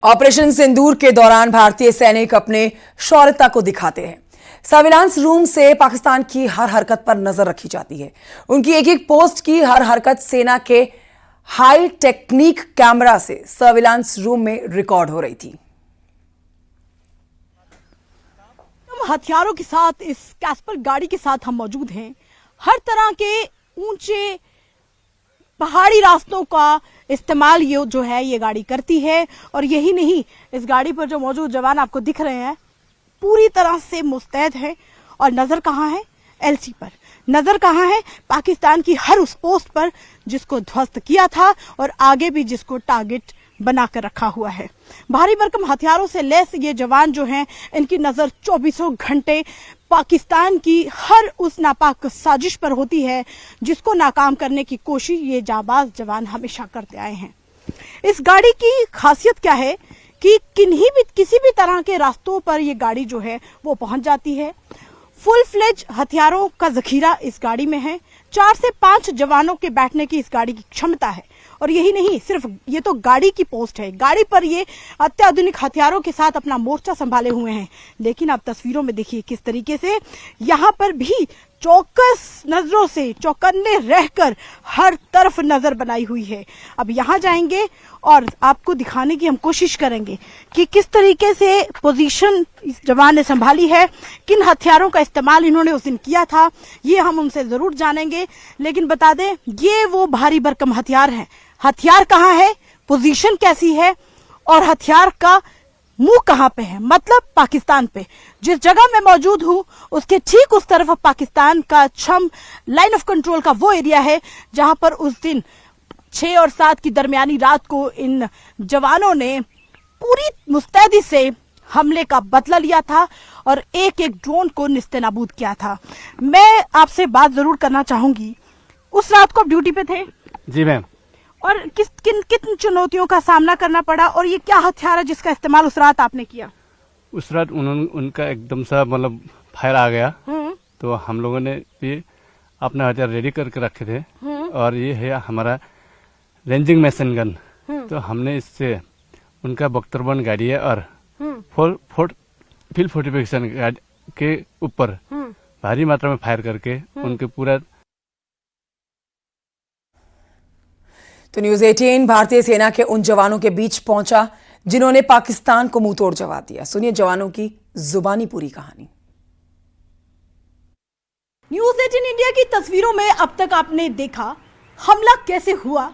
Operation सिंदूर के दौरान भारतीय सैनिक अपने शौर्यता को दिखाते हैं। सर्विलांस रूम से पाकिस्तान की हर हरकत पर नजर रखी जाती है। उनकी एक एक पोस्ट की हर हरकत सेना के हाई टेक्निक कैमरा से सर्विलांस रूम में रिकॉर्ड हो रही थी। हथियारों के साथ इस कैस्पर गाड़ी के साथ हम मौजूद हैं। हर तरह के ऊंचे पहाड़ी रास्तों का इस्तेमाल ये गाड़ी करती है। और यही नहीं, इस गाड़ी पर जो मौजूद जवान आपको दिख रहे हैं पूरी तरह से मुस्तैद है। और नजर कहाँ है? एलसी पर। नजर कहाँ है? पाकिस्तान की हर उस पोस्ट पर जिसको ध्वस्त किया था और आगे भी जिसको टारगेट बनाकर रखा हुआ है। भारी भरकम हथियारों से लैस ये जवान जो हैं, इनकी नजर 24 घंटे पाकिस्तान की हर उस नापाक साजिश पर होती है जिसको नाकाम करने की कोशिश ये जाबाज जवान हमेशा करते आए हैं। इस गाड़ी की खासियत क्या है कि किसी भी तरह के रास्तों पर ये गाड़ी जो है वो पहुंच जाती है। फुल फ्लेज हथियारों का जखीरा इस गाड़ी में है। 4 से 5 जवानों के बैठने की इस गाड़ी की क्षमता है। और यही नहीं, सिर्फ ये तो गाड़ी की पोस्ट है, गाड़ी पर ये अत्याधुनिक हथियारों के साथ अपना मोर्चा संभाले हुए हैं। लेकिन आप तस्वीरों में देखिए किस तरीके से यहाँ पर भी चौकस नजरों से चौकन्ने रहकर हर तरफ नजर बनाई हुई है। अब यहाँ जाएंगे और आपको दिखाने की हम कोशिश करेंगे कि किस तरीके से पोजीशन इस जवान ने संभाली है, किन हथियारों का इस्तेमाल इन्होंने उस दिन किया था, ये हम उनसे जरूर जानेंगे। लेकिन बता दें, ये वो भारी भरकम हथियार हैं। हथियार कहाँ है, पोजीशन कैसी है और हथियार का मुंह कहाँ पे है, मतलब पाकिस्तान पे। जिस जगह मैं मौजूद हूँ उसके ठीक उस तरफ पाकिस्तान का छम लाइन ऑफ कंट्रोल का वो एरिया है जहां पर उस दिन 6 और 7 की दरमियानी रात को इन जवानों ने पूरी मुस्तैदी से हमले का बदला लिया था और एक एक ड्रोन को निस्तेनाबूद किया था। मैं आपसे बात जरूर करना चाहूंगी, उस रात को आप ड्यूटी पे थे? जी मैम। और किन चुनौतियों का सामना करना पड़ा और ये क्या हथियार है जिसका इस्तेमाल उस रात आपने किया? उस रात उनका एकदम सा मतलब फायर आ गया, तो हम लोगों ने भी अपना हथियार रेडी करके रखे थे। और ये है हमारा रेंजिंग मशीन गन। तो हमने इससे उनका बख्तरबंद गाड़ी है और फील्ड फोर्टिफिकेशन के ऊपर भारी मात्रा में फायर करके उनके पूरा। तो न्यूज़ 18 भारतीय सेना के उन जवानों के बीच पहुंचा जिन्होंने पाकिस्तान को मुंहतोड़ जवाब दिया। सुनिए जवानों की जुबानी पूरी कहानी। न्यूज़ 18 इंडिया की तस्वीरों में अब तक आपने देखा हमला कैसे हुआ,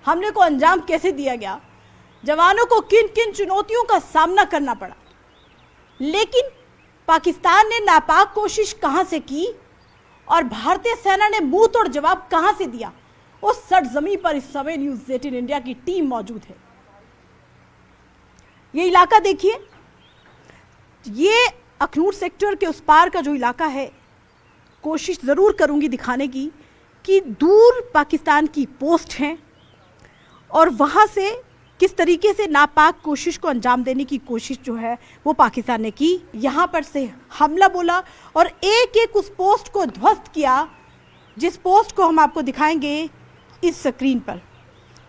हमले को अंजाम कैसे दिया गया, जवानों को किन किन चुनौतियों का सामना करना पड़ा। लेकिन पाकिस्तान ने नापाक कोशिश कहां से की और भारतीय सेना ने मुंह तोड़ जवाब कहां से दिया, उस सरजमीन पर इस समय न्यूज़ 18 इंडिया की टीम मौजूद है। ये इलाका देखिए, ये अखनूर सेक्टर के उस पार का जो इलाका है, कोशिश जरूर करूंगी दिखाने की कि दूर पाकिस्तान की पोस्ट हैं और वहां से किस तरीके से नापाक कोशिश को अंजाम देने की कोशिश जो है वो पाकिस्तान ने की। यहां पर से हमला बोला और एक एक उस पोस्ट को ध्वस्त किया, जिस पोस्ट को हम आपको दिखाएंगे इस स्क्रीन पर।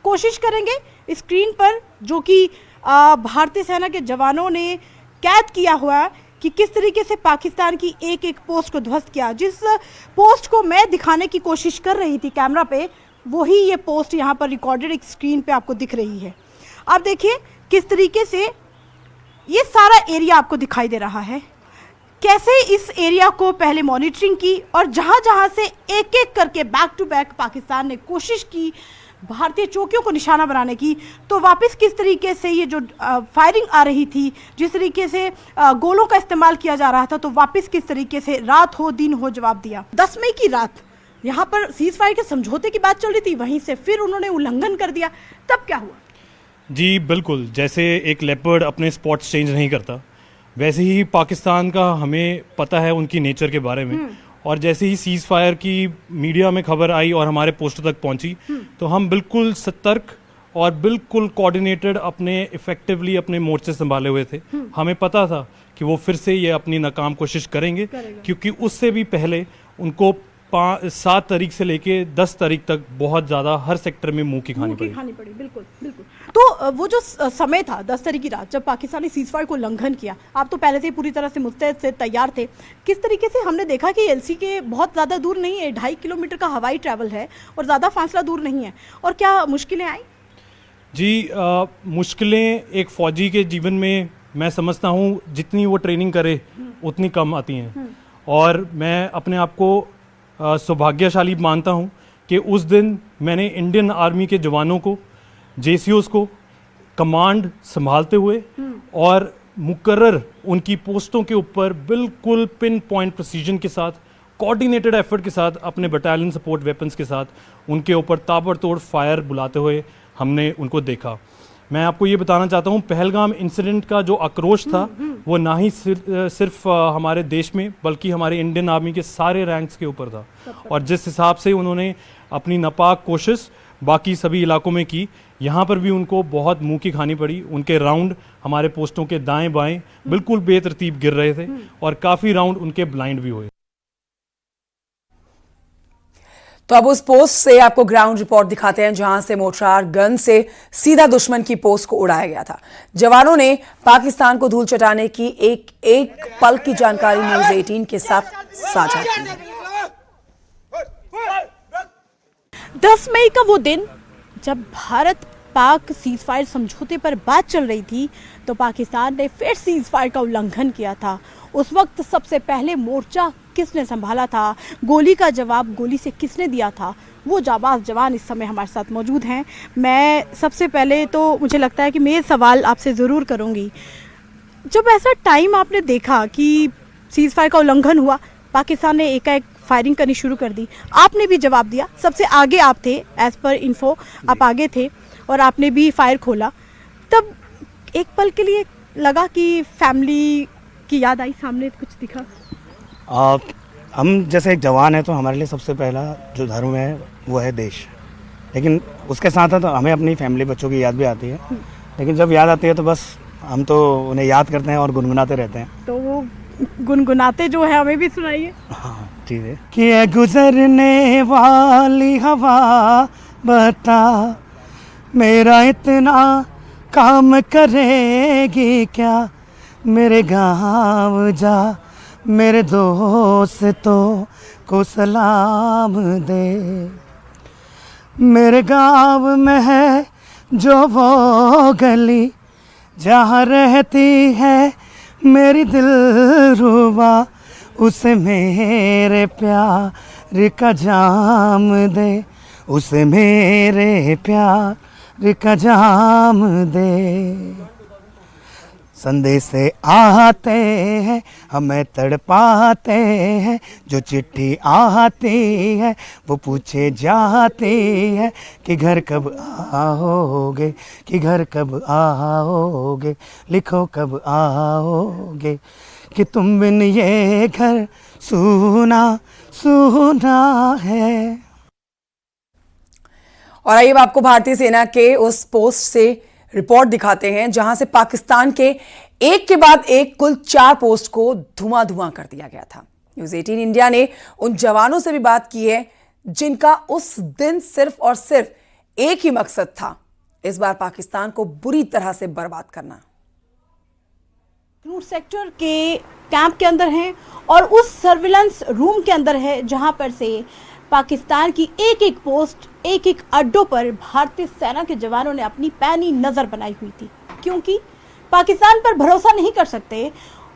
कोशिश करेंगे इस स्क्रीन पर जो कि भारतीय सेना के जवानों ने कैद किया हुआ कि किस तरीके से पाकिस्तान की एक एक पोस्ट को ध्वस्त किया। जिस पोस्ट को मैं दिखाने की कोशिश कर रही थी कैमरा पे, वही ये पोस्ट यहाँ पर रिकॉर्डेड एक स्क्रीन पे आपको दिख रही है। आप देखिए किस तरीके से ये सारा एरिया आपको दिखाई दे रहा है, कैसे इस एरिया को पहले मॉनिटरिंग की और जहां जहां से एक एक करके बैक टू बैक पाकिस्तान ने कोशिश की भारतीय चौकियों को निशाना बनाने की, तो वापस किस तरीके से ये जो फायरिंग आ रही थी, जिस तरीके से गोलों का इस्तेमाल किया जा रहा था, तो वापस किस तरीके से रात हो दिन हो जवाब दिया। 10 मई की रात यहाँ पर सीज फायर के समझौते की बात चल रही थी, वहीं से फिर उन्होंने उल्लंघन कर दिया, तब क्या हुआ? जी बिल्कुल, जैसे एक लेपर्ड अपने स्पॉट्स चेंज नहीं करता, वैसे ही पाकिस्तान का हमें पता है उनकी नेचर के बारे में। और जैसे ही सीज फायर की मीडिया में खबर आई और हमारे पोस्ट तक पहुंची, तो हम बिल्कुल सतर्क और बिल्कुल कोऑर्डिनेटेड अपने इफेक्टिवली अपने मोर्चे संभाले हुए थे। हमें पता था कि वो फिर से ये अपनी नाकाम कोशिश करेंगे, क्योंकि उससे भी पहले उनको 7 तारीख से लेके 10 तारीख तक बहुत ज़्यादा हर सेक्टर में मुंह की खानी पड़ी। बिल्कुल बिल्कुल। तो वो जो समय था 10 तारीख की रात जब पाकिस्तान ने सीज़फायर को उल्लंघन किया, आप तो पहले से पूरी तरह से मुस्तैद से तैयार थे। किस तरीके से हमने देखा कि एलसी के बहुत ज़्यादा दूर नहीं है, 2.5 किलोमीटर का हवाई ट्रैवल है और ज़्यादा फासला दूर नहीं है, और क्या मुश्किलें आई? जी, मुश्किलें एक फ़ौजी के जीवन में मैं समझता हूँ जितनी वो ट्रेनिंग करे उतनी कम आती हैं, और मैं अपने आप को सौभाग्यशाली मानता हूँ कि उस दिन मैंने इंडियन आर्मी के जवानों को, जेसीओस को कमांड संभालते हुए और मुकर्रर उनकी पोस्टों के ऊपर बिल्कुल पिन पॉइंट प्रिसीजन के साथ, कोऑर्डिनेटेड एफर्ट के साथ, अपने बटालियन सपोर्ट वेपन्स के साथ उनके ऊपर ताबड़तोड़ फायर बुलाते हुए हमने उनको देखा। मैं आपको ये बताना चाहता हूँ, पहलगाम इंसिडेंट का जो आक्रोश था वो ना ही सिर्फ हमारे देश में बल्कि हमारे इंडियन आर्मी के सारे रैंक्स के ऊपर था, और जिस हिसाब से उन्होंने अपनी नापाक कोशिश बाकी सभी इलाकों में की, यहाँ पर भी उनको बहुत मुंह की खानी पड़ी। उनके राउंड हमारे पोस्टों के दाएं बाएं बिल्कुल बेतरतीब गिर रहे थे और काफ़ी राउंड उनके ब्लाइंड भी हुए। तो अब उस पोस्ट से आपको ग्राउंड रिपोर्ट दिखाते हैं जहां से मोर्टार गन से सीधा दुश्मन की पोस्ट को उड़ाया गया था। जवानों ने पाकिस्तान को धूल चटाने की एक पल की जानकारी न्यूज़ 18 के साथ साझा की है। 10 मई का वो दिन जब भारत पाक सीज़फायर समझौते पर बात चल रही थी, तो पाकिस्तान ने फिर सीज़फायर का उल्लंघन किया था। उस वक्त सबसे पहले मोर्चा किसने संभाला था, गोली का जवाब गोली से किसने दिया था, वो जाबाज जवान इस समय हमारे साथ मौजूद हैं। मैं सबसे पहले तो मुझे लगता है कि मैं ये सवाल आपसे ज़रूर करूँगी, जब ऐसा टाइम आपने देखा कि सीज़फायर का उल्लंघन हुआ, पाकिस्तान ने एकाएक फायरिंग करनी शुरू कर दी, आपने भी जवाब दिया, सबसे आगे आप थे, एज़ पर इन्फो आप आगे थे और आपने भी फायर खोला, तब एक पल के लिए लगा कि फैमिली की याद आई, सामने कुछ दिखा? हम जैसे एक जवान है तो हमारे लिए सबसे पहला जो धर्म है वो है देश, लेकिन उसके साथ है तो हमें अपनी फैमिली बच्चों की याद भी आती है। लेकिन जब याद आती है तो बस हम तो उन्हें याद करते हैं और गुनगुनाते रहते हैं। तो वो गुनगुनाते जो है हमें भी सुनाइए। हाँ ठीक है। कि है गुजरने वाली हवा बता, मेरा इतना काम करेगी क्या, मेरे गाँव जा मेरे दोस्तों को सलाम दे, मेरे गाँव में है जो वो गली जहाँ रहती है मेरी दिलरुबा, उसे मेरे प्यार का जाम दे, उसे मेरे प्यार का जाम दे। संदेश आते हैं हमें तड़पाते हैं, जो चिट्ठी आती है वो पूछे जाती है कि घर कब आओगे, कि घर कब आओगे, लिखो कब आओगे, कि तुम बिन ये घर सूना सूना है। और आइए आपको भारतीय सेना के उस पोस्ट से रिपोर्ट दिखाते हैं जहां से पाकिस्तान के एक के बाद एक कुल 4 पोस्ट को धुआं कर दिया गया था। न्यूज़ 18 इंडिया ने उन जवानों से भी बात की है जिनका उस दिन सिर्फ और सिर्फ एक ही मकसद था, इस बार पाकिस्तान को बुरी तरह से बर्बाद करना। क्रूज सेक्टर के कैंप के अंदर हैं और उस सर्विलेंस रूम के अंदर है जहां पर से पाकिस्तान की एक एक पोस्ट, एक एक अड्डों पर भारतीय सेना के जवानों ने अपनी पैनी नजर बनाई हुई थी, क्योंकि पाकिस्तान पर भरोसा नहीं कर सकते।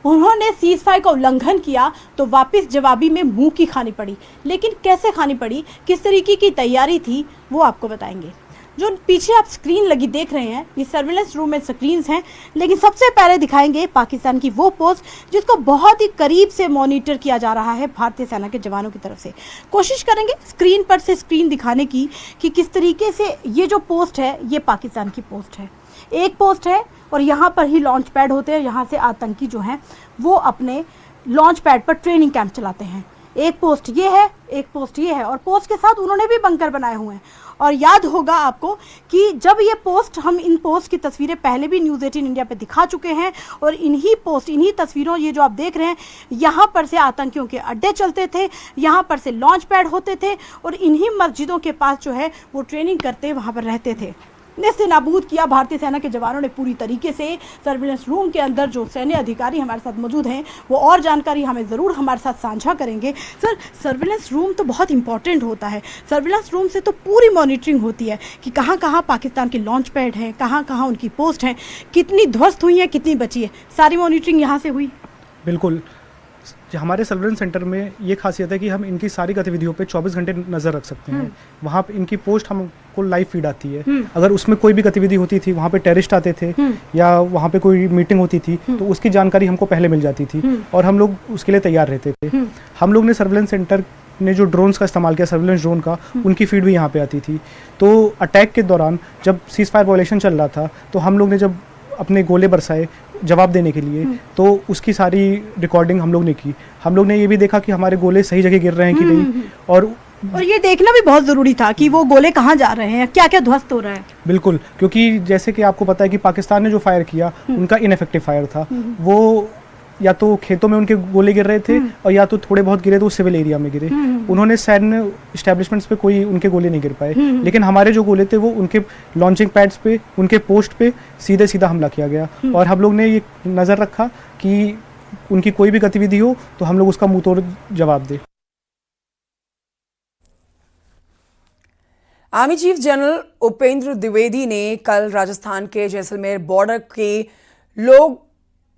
उन्होंने सीज फायर का उल्लंघन किया तो वापस जवाबी में मुंह की खानी पड़ी, लेकिन कैसे खानी पड़ी, किस तरीके की तैयारी थी, वो आपको बताएंगे। जो पीछे आप स्क्रीन लगी देख रहे हैं, ये सर्विलेंस रूम में स्क्रीन्स हैं, लेकिन सबसे पहले दिखाएंगे पाकिस्तान की वो पोस्ट जिसको बहुत ही करीब से मॉनिटर किया जा रहा है भारतीय सेना के जवानों की तरफ से। कोशिश करेंगे स्क्रीन पर से स्क्रीन दिखाने की कि किस तरीके से ये जो पोस्ट है ये पाकिस्तान की पोस्ट है। एक पोस्ट है और यहाँ पर ही लॉन्च पैड होते हैं, यहाँ से आतंकी जो हैं वो अपने लॉन्च पैड पर ट्रेनिंग कैंप चलाते हैं। एक पोस्ट ये है, एक पोस्ट ये है, और पोस्ट के साथ उन्होंने भी बंकर बनाए हुए हैं। और याद होगा आपको कि जब ये पोस्ट, हम इन पोस्ट की तस्वीरें पहले भी न्यूज़ 18 इंडिया पे दिखा चुके हैं, और इन्हीं पोस्ट, इन्हीं तस्वीरों, ये जो आप देख रहे हैं, यहाँ पर से आतंकियों के अड्डे चलते थे, यहाँ पर से लॉन्च पैड होते थे, और इन्हीं मस्जिदों के पास जो है वो ट्रेनिंग करते वहाँ पर रहते थे। नेस्ते नाबूद किया भारतीय सेना के जवानों ने पूरी तरीके से। सर्विलेंस रूम के अंदर जो सैन्य अधिकारी हमारे साथ मौजूद हैं वो और जानकारी हमें ज़रूर हमारे साथ साझा करेंगे। सर, सर्विलेंस रूम तो बहुत इंपॉर्टेंट होता है, सर्विलेंस रूम से तो पूरी मॉनिटरिंग होती है कि कहाँ कहाँ पाकिस्तान के लॉन्च पैड हैं, कहाँ कहाँ उनकी पोस्ट हैं, कितनी ध्वस्त हुई है, कितनी बची है, सारी मॉनिटरिंग यहाँ से हुई। बिल्कुल, हमारे सर्विलेंस सेंटर में ये खासियत है कि हम इनकी सारी गतिविधियों पे 24 घंटे नज़र रख सकते हैं। वहाँ पे इनकी पोस्ट हमको लाइव फीड आती है। अगर उसमें कोई भी गतिविधि होती थी, वहाँ पे टेररिस्ट आते थे या वहाँ पे कोई मीटिंग होती थी, तो उसकी जानकारी हमको पहले मिल जाती थी और हम लोग उसके लिए तैयार रहते थे। हम लोग ने सर्विलेंस सेंटर ने जो ड्रोन्स का इस्तेमाल किया, सर्विलेंस ड्रोन का, उनकी फीड भी यहाँ पे आती थी। तो अटैक के दौरान जब सीज फायर वायलेशन चल रहा था, तो हम लोग ने जब अपने गोले बरसाए जवाब देने के लिए, तो उसकी सारी रिकॉर्डिंग हम लोग ने की। हम लोग ने ये भी देखा कि हमारे गोले सही जगह गिर रहे हैं कि नहीं, और ये देखना भी बहुत ज़रूरी था कि वो गोले कहाँ जा रहे हैं, क्या क्या ध्वस्त हो रहा है। बिल्कुल, क्योंकि जैसे कि आपको पता है कि पाकिस्तान ने जो फायर किया, उनका इनफेक्टिव फायर था। वो या तो खेतों में उनके गोले गिर रहे थे, और या तो थोड़े बहुत गिरे तो सिविल एरिया में गिरे। उन्होंने सैन्य एस्टेब्लिशमेंट्स पे कोई उनके गोले नहीं गिर पाए, लेकिन हमारे जो गोले थे वो उनके लॉन्चिंग पैड्स पे, उनके पोस्ट पे सीधे सीधा हमला किया गया। और हम लोग ने ये नज़र रखा कि उनकी कोई भी गतिविधि हो तो हम लोग उसका मुंह तोड़ जवाब दें। Army chief general Upendra Dwivedi ने कल राजस्थान के जैसलमेर बॉर्डर के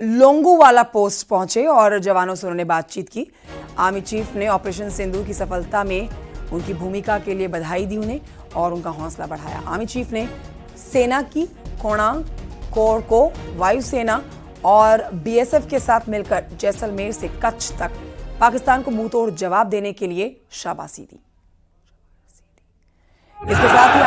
लोंगोवाला पोस्ट पहुंचे और जवानों से उन्होंने बातचीत की। आर्मी चीफ ने ऑपरेशन सिंदूर की सफलता में उनकी भूमिका के लिए बधाई दी उन्हें और उनका हौसला बढ़ाया। आर्मी चीफ ने सेना की कोणार्क कोर को, वायुसेना और बीएसएफ के साथ मिलकर जैसलमेर से कच्छ तक पाकिस्तान को मुंहतोड़ जवाब देने के लिए शाबाशी दी। इसके साथ ही